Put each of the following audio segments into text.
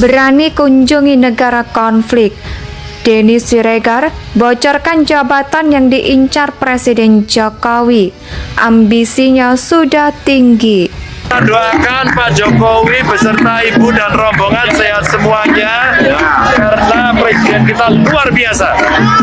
berani kunjungi negara konflik. Denny Siregar bocorkan jabatan yang diincar Presiden Jokowi. Ambisinya sudah tinggi. Doakan Pak Jokowi beserta Ibu dan rombongan sehat semuanya, karena Presiden kita luar biasa.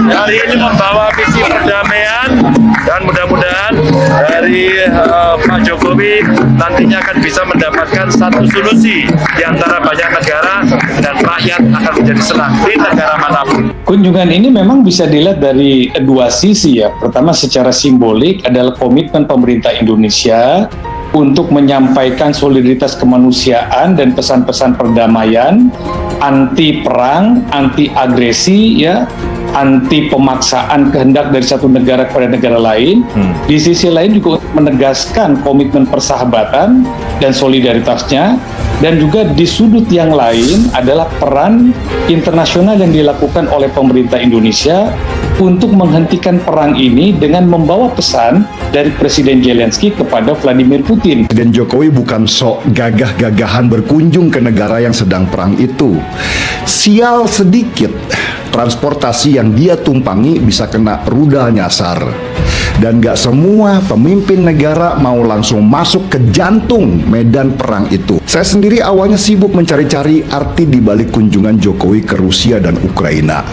Hari ini membawa visi perdamaian, dan mudah-mudahan dari Pak Jokowi nantinya akan bisa mendapatkan satu solusi di antara banyak negara, dan rakyat akan menjadi senang di negara manapun. Kunjungan ini memang bisa dilihat dari dua sisi ya. Pertama, secara simbolik adalah komitmen pemerintah Indonesia untuk menyampaikan solidaritas kemanusiaan dan pesan-pesan perdamaian, anti perang, anti agresi, ya, anti pemaksaan kehendak dari satu negara kepada negara lain. Di sisi lain juga menegaskan komitmen persahabatan dan solidaritasnya. Dan juga di sudut yang lain adalah peran internasional yang dilakukan oleh pemerintah Indonesia untuk menghentikan perang ini dengan membawa pesan dari Presiden Zelensky kepada Vladimir Putin. Presiden Jokowi bukan sok gagah-gagahan berkunjung ke negara yang sedang perang itu. Sial sedikit, transportasi yang dia tumpangi bisa kena rudal nyasar. Dan gak semua pemimpin negara mau langsung masuk ke jantung medan perang itu. Saya sendiri awalnya sibuk mencari-cari arti di balik kunjungan Jokowi ke Rusia dan Ukraina.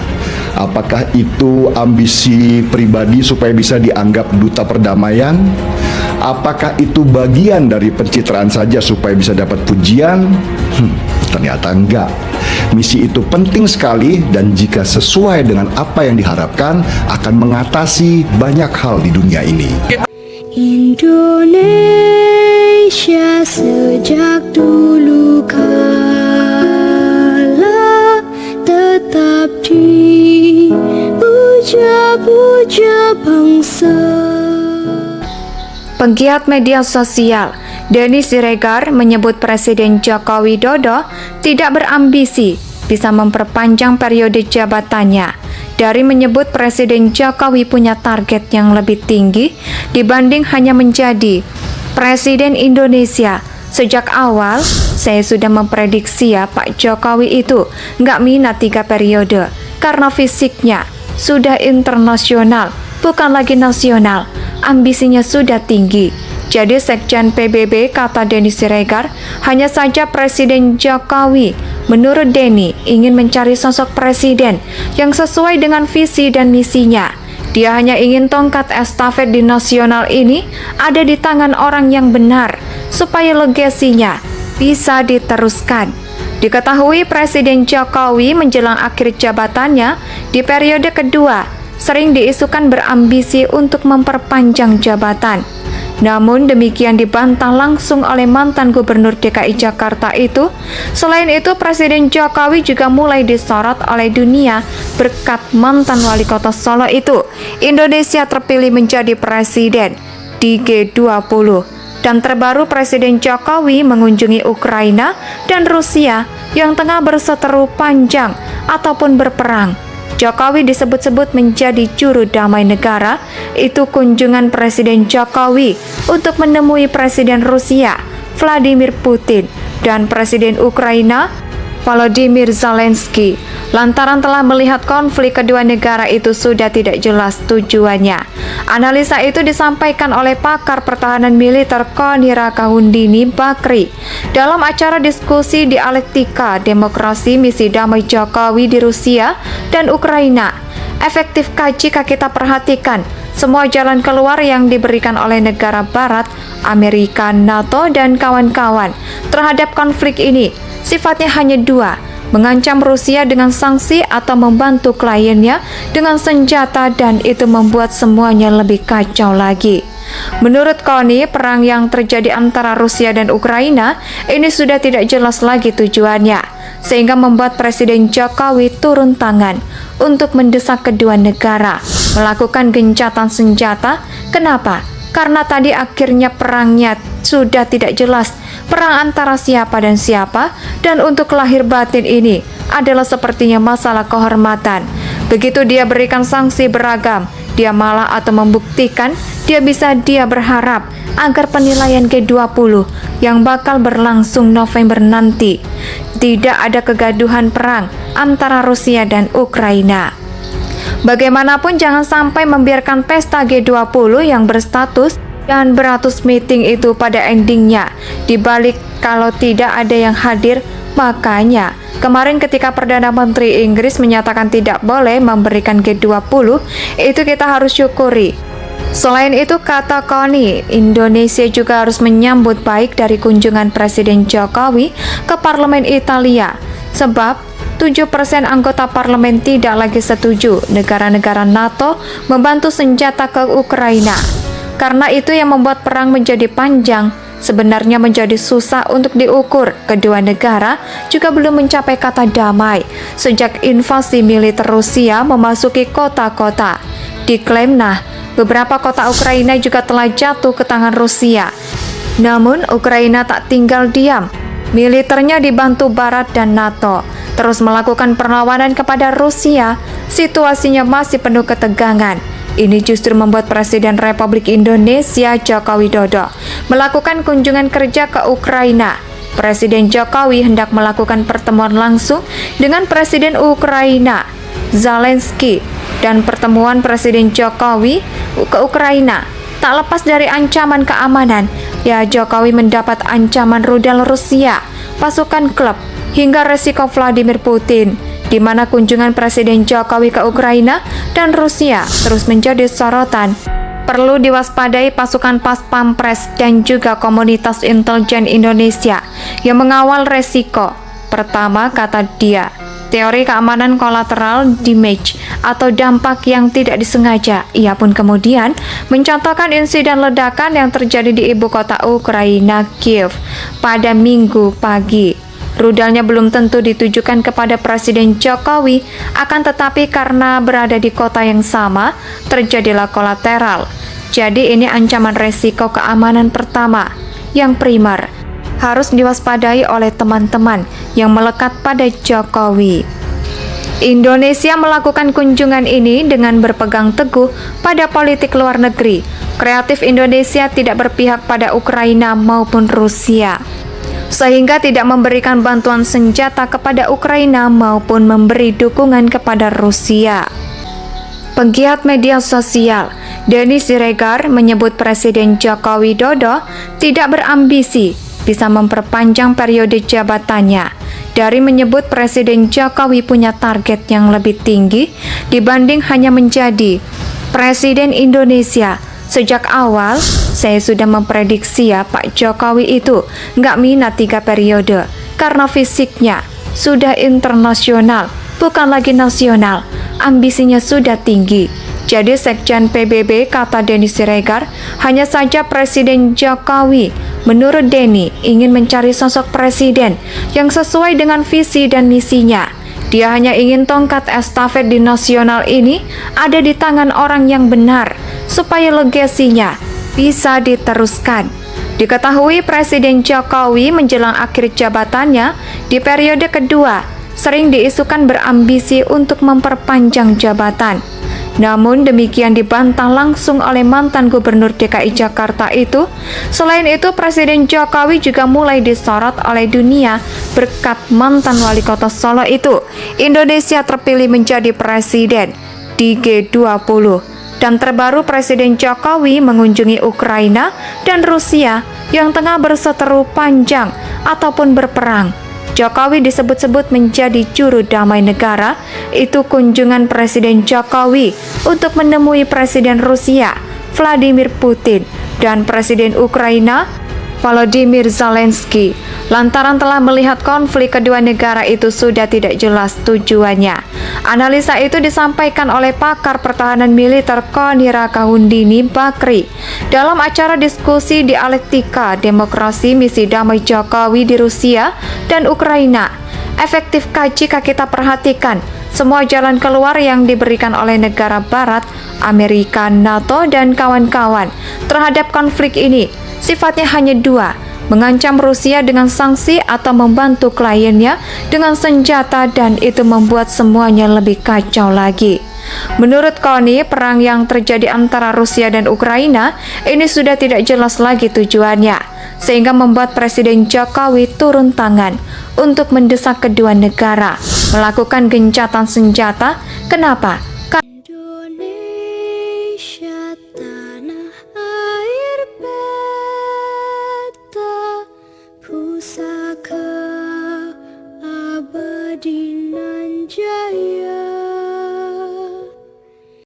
Apakah itu ambisi pribadi supaya bisa dianggap duta perdamaian? Apakah itu bagian dari pencitraan saja supaya bisa dapat pujian? Ternyata enggak. Misi itu penting sekali, dan jika sesuai dengan apa yang diharapkan akan mengatasi banyak hal di dunia ini. Indonesia sejak dulu kala tetap dipuja-puja bangsa. Penggiat media sosial Denny Siregar menyebut Presiden Joko Widodo tidak berambisi bisa memperpanjang periode jabatannya. Dari menyebut Presiden Jokowi punya target yang lebih tinggi dibanding hanya menjadi Presiden Indonesia. Sejak awal, saya sudah memprediksi ya Pak Jokowi itu nggak minat 3 periode karena fisiknya sudah internasional, bukan lagi nasional. Ambisinya sudah tinggi. Jadi Sekjen PBB, kata Denny Siregar, hanya saja Presiden Jokowi menurut Denny ingin mencari sosok presiden yang sesuai dengan visi dan misinya. Dia hanya ingin tongkat estafet di nasional ini ada di tangan orang yang benar supaya legasinya bisa diteruskan. Diketahui Presiden Jokowi menjelang akhir jabatannya di periode kedua sering diisukan berambisi untuk memperpanjang jabatan. Namun demikian dibantah langsung oleh mantan Gubernur DKI Jakarta itu. Selain itu, Presiden Jokowi juga mulai disorot oleh dunia berkat mantan wali kota Solo itu. Indonesia terpilih menjadi presiden di G20. Dan terbaru Presiden Jokowi mengunjungi Ukraina dan Rusia yang tengah berseteru panjang ataupun berperang. Jokowi disebut-sebut menjadi juru damai negara. Itu kunjungan Presiden Jokowi untuk menemui Presiden Rusia Vladimir Putin dan Presiden Ukraina Volodymyr Zelensky. Lantaran telah melihat konflik kedua negara itu sudah tidak jelas tujuannya. Analisa itu disampaikan oleh pakar pertahanan militer Koni Rakahundini Bakri dalam acara diskusi dialektika demokrasi misi damai Jokowi di Rusia dan Ukraina. Efektifkah jika kita perhatikan semua jalan keluar yang diberikan oleh negara barat, Amerika, NATO, dan kawan-kawan terhadap konflik ini? Sifatnya hanya 2, mengancam Rusia dengan sanksi atau membantu kliennya dengan senjata, dan itu membuat semuanya lebih kacau lagi. Menurut Koni, perang yang terjadi antara Rusia dan Ukraina ini sudah tidak jelas lagi tujuannya, sehingga membuat Presiden Jokowi turun tangan untuk mendesak kedua negara melakukan gencatan senjata. Kenapa? Karena tadi akhirnya perangnya sudah tidak jelas, perang antara siapa dan siapa, dan untuk lahir batin ini adalah sepertinya masalah kehormatan. Begitu dia berikan sanksi beragam, dia malah atau membuktikan dia berharap agar penilaian G20 yang bakal berlangsung November nanti tidak ada kegaduhan perang antara Rusia dan Ukraina. Bagaimanapun jangan sampai membiarkan pesta G20 yang berstatus dan beratus meeting itu pada endingnya dibalik kalau tidak ada yang hadir. Makanya kemarin ketika Perdana Menteri Inggris menyatakan tidak boleh memberikan G20, itu kita harus syukuri. Selain itu, kata Koni, Indonesia juga harus menyambut baik dari kunjungan Presiden Jokowi ke Parlemen Italia, sebab 7% anggota parlemen tidak lagi setuju negara-negara NATO membantu senjata ke Ukraina. Karena itu yang membuat perang menjadi panjang, sebenarnya menjadi susah untuk diukur. Kedua negara juga belum mencapai kata damai sejak invasi militer Rusia memasuki kota-kota. Diklaim beberapa kota Ukraina juga telah jatuh ke tangan Rusia. Namun Ukraina tak tinggal diam. Militernya dibantu Barat dan NATO terus melakukan perlawanan kepada Rusia. Situasinya masih penuh ketegangan. Ini justru membuat Presiden Republik Indonesia Joko Widodo melakukan kunjungan kerja ke Ukraina. Presiden Jokowi hendak melakukan pertemuan langsung dengan Presiden Ukraina Zelensky, dan pertemuan Presiden Jokowi ke Ukraina tak lepas dari ancaman keamanan. Ya, Jokowi mendapat ancaman rudal Rusia, pasukan klub, hingga resiko Vladimir Putin, di mana kunjungan Presiden Jokowi ke Ukraina dan Rusia terus menjadi sorotan. Perlu diwaspadai pasukan Pas Pampres dan juga komunitas intelijen Indonesia yang mengawal resiko. Pertama, kata dia, teori keamanan kolateral damage atau dampak yang tidak disengaja. Ia pun kemudian mencontohkan insiden ledakan yang terjadi di ibu kota Ukraina, Kiev, pada Minggu pagi. Rudalnya belum tentu ditujukan kepada Presiden Jokowi, akan tetapi karena berada di kota yang sama, terjadilah kolateral. Jadi ini ancaman resiko keamanan pertama, yang primer, harus diwaspadai oleh teman-teman yang melekat pada Jokowi. Indonesia melakukan kunjungan ini dengan berpegang teguh pada politik luar negeri. Kreatif Indonesia tidak berpihak pada Ukraina maupun Rusia, sehingga tidak memberikan bantuan senjata kepada Ukraina maupun memberi dukungan kepada Rusia. Penggiat media sosial Denny Siregar menyebut Presiden Joko Widodo tidak berambisi bisa memperpanjang periode jabatannya. Dari menyebut Presiden Jokowi punya target yang lebih tinggi dibanding hanya menjadi Presiden Indonesia. Sejak awal, saya sudah memprediksi ya Pak Jokowi itu nggak minat 3 periode karena fisiknya sudah internasional, bukan lagi nasional. Ambisinya sudah tinggi. Jadi Sekjen PBB, kata Denny Siregar, hanya saja Presiden Jokowi menurut Denny ingin mencari sosok presiden yang sesuai dengan visi dan misinya. Dia hanya ingin tongkat estafet di nasional ini ada di tangan orang yang benar supaya legasinya bisa diteruskan. Diketahui Presiden Jokowi menjelang akhir jabatannya di periode kedua sering diisukan berambisi untuk memperpanjang jabatan. Namun demikian dibantah langsung oleh mantan Gubernur DKI Jakarta itu. Selain itu, Presiden Jokowi juga mulai disorot oleh dunia berkat mantan wali kota Solo itu. Indonesia terpilih menjadi presiden di G20. Dan terbaru Presiden Jokowi mengunjungi Ukraina dan Rusia yang tengah berseteru panjang ataupun berperang. Jokowi disebut-sebut menjadi juru damai negara. Itu kunjungan Presiden Jokowi untuk menemui Presiden Rusia Vladimir Putin dan Presiden Ukraina Volodymyr Zelensky. Lantaran telah melihat konflik kedua negara itu sudah tidak jelas tujuannya. Analisa itu disampaikan oleh pakar pertahanan militer Koni Rakahundini Bakri dalam acara diskusi dialektika demokrasi misi damai Jokowi di Rusia dan Ukraina. Efektifkah jika kita perhatikan semua jalan keluar yang diberikan oleh negara Barat, Amerika, NATO, dan kawan-kawan terhadap konflik ini? Sifatnya hanya 2, mengancam Rusia dengan sanksi atau membantu kliennya dengan senjata, dan itu membuat semuanya lebih kacau lagi. Menurut Kony, perang yang terjadi antara Rusia dan Ukraina ini sudah tidak jelas lagi tujuannya, sehingga membuat Presiden Jokowi turun tangan untuk mendesak kedua negara melakukan gencatan senjata. Kenapa?